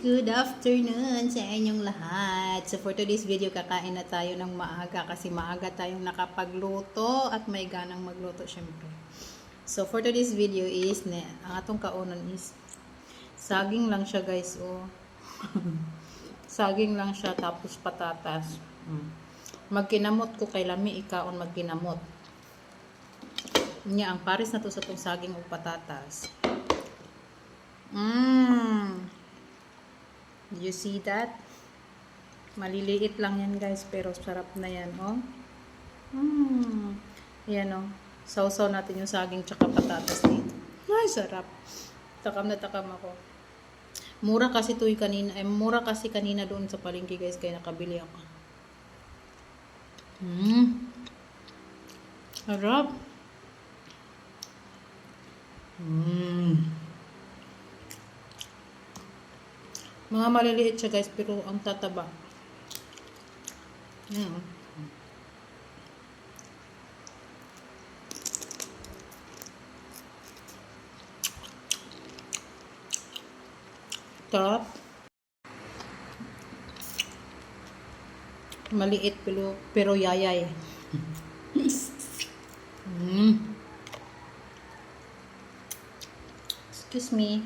good afternoon sa inyong lahat. So for today's video, kakain na tayo ng maaga kasi maaga tayong nakapagluto at may ganang magluto syempre. So for today's video is, ang atong kaunon is saging lang siya guys, oh. Saging lang siya tapos patatas. Magkinamot ko kay lami ikaon magkinamot. Nya ang pares na to sa tong saging ug patatas. You see that? Maliliit lang yan guys, pero sarap na yan, oh. Yan, oh. Sausaw natin yung saging tsaka patatas dito. Ay, sarap. Takam na takam ako. Mura kasi to kanina, mura kasi kanina doon sa palengke guys, kaya nakabili ako. Sarap. Mga maliliit siya guys, pero ang tataba. Sarap. Maliit pero yayay. Excuse me.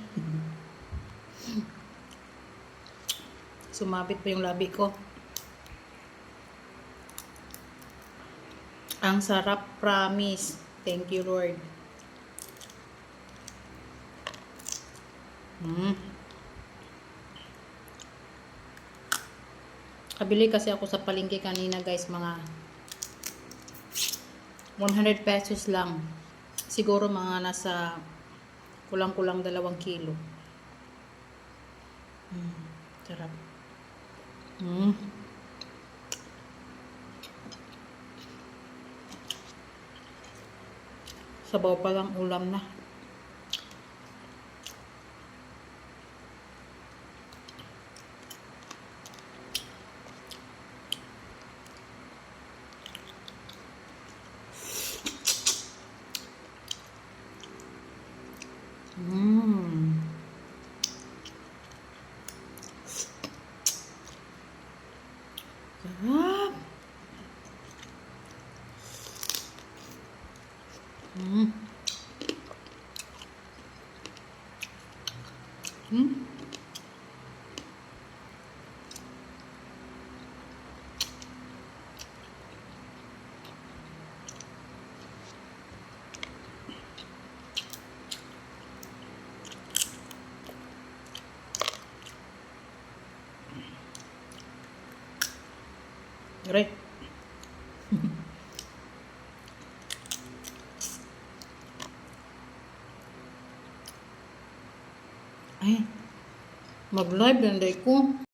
Sumabit pa yung labi ko. Ang sarap, promise. Thank you, Lord. Kabili kasi ako sa palengke kanina guys, mga 100 pesos lang. Siguro mga nasa kulang-kulang 2 kilo. Sarap. Sabaw pa lang ulam na. Sarap. Right. Ay, mag-live lang day ko.